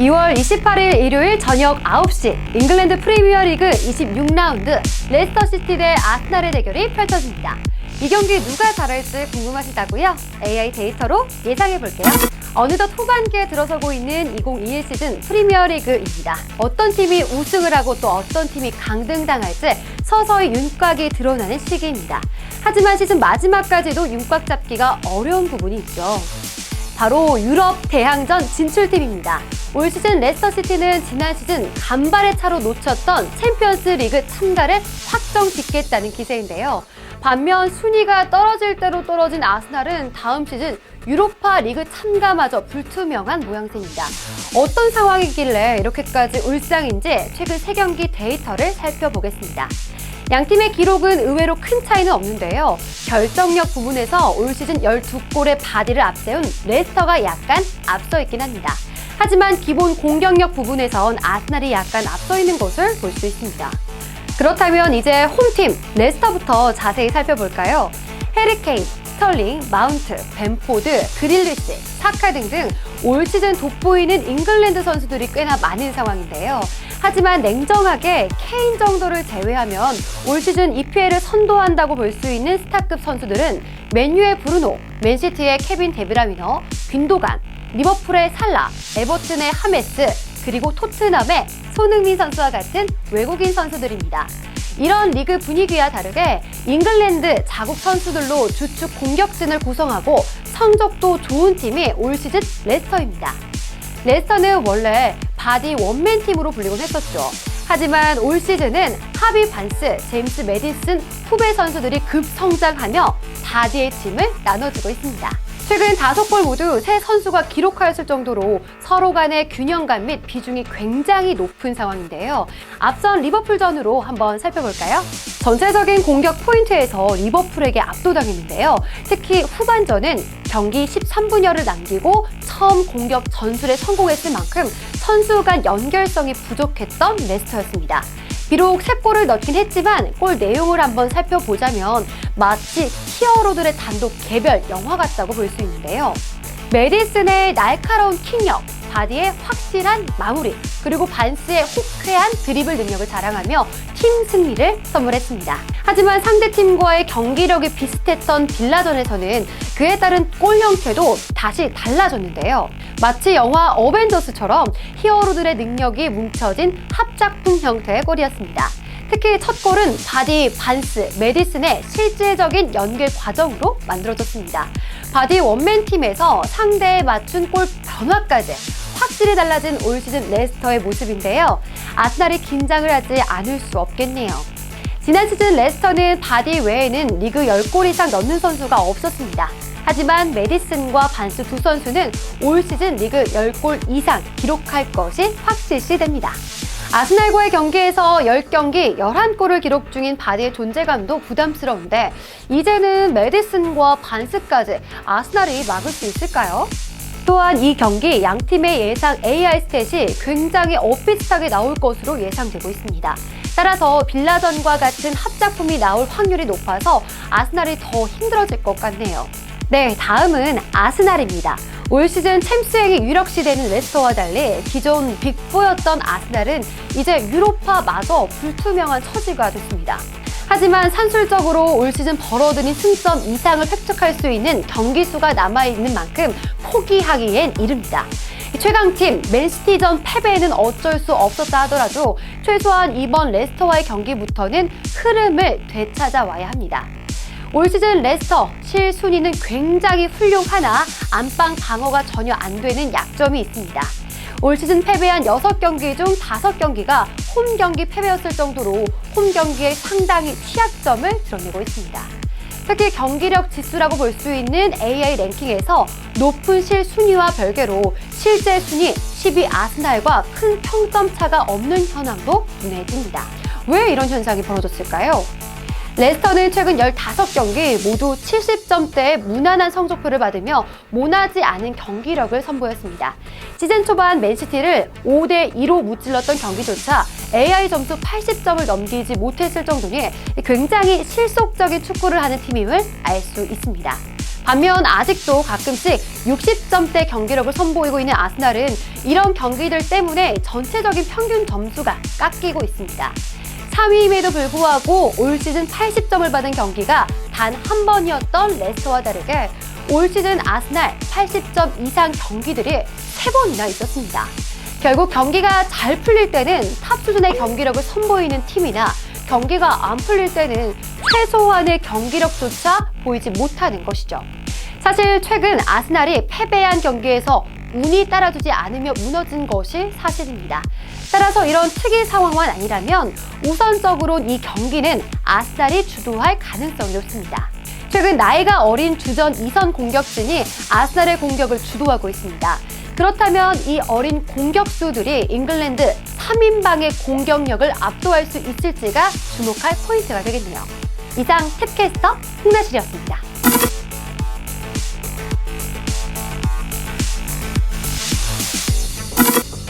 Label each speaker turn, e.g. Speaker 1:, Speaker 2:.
Speaker 1: 2월 28일 일요일 저녁 9시 잉글랜드 프리미어리그 26라운드 레스터시티 대 아스날의 대결이 펼쳐집니다. 이 경기 누가 잘할지 궁금하시다고요? AI 데이터로 예상해볼게요. 어느덧 후반기에 들어서고 있는 2021 시즌 프리미어리그입니다. 어떤 팀이 우승을 하고 또 어떤 팀이 강등당할지 서서히 윤곽이 드러나는 시기입니다. 하지만 시즌 마지막까지도 윤곽 잡기가 어려운 부분이 있죠. 바로 유럽 대항전 진출팀입니다. 올 시즌 레스터시티는 지난 시즌 간발의 차로 놓쳤던 챔피언스 리그 참가를 확정짓겠다는 기세인데요. 반면 순위가 떨어질 대로 떨어진 아스날은 다음 시즌 유로파 리그 참가마저 불투명한 모양새입니다. 어떤 상황이길래 이렇게까지 울상인지 최근 3경기 데이터를 살펴보겠습니다. 양팀의 기록은 의외로 큰 차이는 없는데요. 결정력 부분에서 올 시즌 12골의 바디를 앞세운 레스터가 약간 앞서 있긴 합니다. 하지만 기본 공격력 부분에선 아스날이 약간 앞서 있는 것을 볼 수 있습니다. 그렇다면 이제 홈팀 레스터부터 자세히 살펴볼까요? 해리 케인, 스털링, 마운트, 벤포드, 그릴리시, 사카 등등 올 시즌 돋보이는 잉글랜드 선수들이 꽤나 많은 상황인데요. 하지만 냉정하게 케인 정도를 제외하면 올 시즌 EPL을 선도한다고 볼 수 있는 스타급 선수들은 맨유의 브루노, 맨시티의 케빈 데브라이너, 균도간, 리버풀의 살라, 에버튼의 하메스, 그리고 토트넘의 손흥민 선수와 같은 외국인 선수들입니다. 이런 리그 분위기와 다르게 잉글랜드 자국 선수들로 주축 공격진을 구성하고 성적도 좋은 팀이 올 시즌 레스터입니다. 레스터는 원래 바디 원맨 팀으로 불리곤 했었죠. 하지만 올 시즌은 하비 반스, 제임스 매디슨 후배 선수들이 급성장하며 바디의 팀을 나눠주고 있습니다. 최근 5골 모두 세 선수가 기록하였을 정도로 서로 간의 균형감 및 비중이 굉장히 높은 상황인데요. 앞선 리버풀전으로 한번 살펴볼까요? 전체적인 공격 포인트에서 리버풀에게 압도당했는데요. 특히 후반전은 경기 13분여를 남기고 처음 공격 전술에 성공했을 만큼 선수 간 연결성이 부족했던 레스터였습니다. 비록 3골을 넣긴 했지만 골 내용을 한번 살펴보자면 마치 히어로들의 단독 개별 영화 같다고 볼 수 있는데요. 메디슨의 날카로운 킥력, 바디의 확실한 마무리, 그리고 반스의 호쾌한 드리블 능력을 자랑하며 팀 승리를 선물했습니다. 하지만 상대팀과의 경기력이 비슷했던 빌라전에서는 그에 따른 골 형태도 다시 달라졌는데요. 마치 영화 어벤져스처럼 히어로들의 능력이 뭉쳐진 합작품 형태의 골이었습니다. 특히 첫 골은 바디, 반스, 메디슨의 실질적인 연결 과정으로 만들어졌습니다. 바디 원맨 팀에서 상대에 맞춘 골 변화까지 확실히 달라진 올 시즌 레스터의 모습인데요. 아스날이 긴장을 하지 않을 수 없겠네요. 지난 시즌 레스터는 바디 외에는 리그 10골 이상 넣는 선수가 없었습니다. 하지만 메디슨과 반스 두 선수는 올 시즌 리그 10골 이상 기록할 것이 확실시됩니다. 아스날과의 경기에서 10경기 11골을 기록 중인 바디의 존재감도 부담스러운데 이제는 메디슨과 반스까지 아스날이 막을 수 있을까요? 또한 이 경기 양팀의 예상 AI 스탯이 굉장히 엇비슷하게 나올 것으로 예상되고 있습니다. 따라서 빌라전과 같은 합작품이 나올 확률이 높아서 아스날이 더 힘들어질 것 같네요. 네, 다음은 아스날입니다. 올 시즌 챔스행이 유력시되는 레스터와 달리 기존 빅4였던 아스날은 이제 유로파마저 불투명한 처지가 됐습니다. 하지만 산술적으로 올 시즌 벌어들인 승점 이상을 획득할 수 있는 경기 수가 남아있는 만큼 포기하기엔 이릅니다. 최강팀 맨시티전 패배에는 어쩔 수 없었다 하더라도 최소한 이번 레스터와의 경기부터는 흐름을 되찾아와야 합니다. 올 시즌 레스터 실순위는 굉장히 훌륭하나 안방 방어가 전혀 안 되는 약점이 있습니다. 올 시즌 패배한 6경기 중 5경기가 홈 경기 패배였을 정도로 홈 경기에 상당히 취약점을 드러내고 있습니다. 특히 경기력 지수라고 볼 수 있는 AI 랭킹에서 높은 실순위와 별개로 실제 순위 10위 아스날과 큰 평점 차가 없는 현황도 눈에 띕니다. 왜 이런 현상이 벌어졌을까요? 레스터는 최근 15경기 모두 70점대의 무난한 성적표를 받으며 모나지 않은 경기력을 선보였습니다. 시즌 초반 맨시티를 5대2로 무찔렀던 경기조차 AI 점수 80점을 넘기지 못했을 정도니 굉장히 실속적인 축구를 하는 팀임을 알 수 있습니다. 반면 아직도 가끔씩 60점대 경기력을 선보이고 있는 아스날은 이런 경기들 때문에 전체적인 평균 점수가 깎이고 있습니다. 3위임에도 불구하고 올 시즌 80점을 받은 경기가 단 한 번이었던 레스터와 다르게 올 시즌 아스날 80점 이상 경기들이 3번이나 있었습니다. 결국 경기가 잘 풀릴 때는 탑 수준의 경기력을 선보이는 팀이나 경기가 안 풀릴 때는 최소한의 경기력조차 보이지 못하는 것이죠. 사실 최근 아스날이 패배한 경기에서 운이 따라주지 않으며 무너진 것이 사실입니다. 따라서 이런 특이 상황만 아니라면 우선적으로 이 경기는 아스날이 주도할 가능성이 높습니다. 최근 나이가 어린 주전 2선 공격진이 아스날의 공격을 주도하고 있습니다. 그렇다면 이 어린 공격수들이 잉글랜드 3인방의 공격력을 압도할 수 있을지가 주목할 포인트가 되겠네요. 이상 탭캐스터 홍나실이었습니다.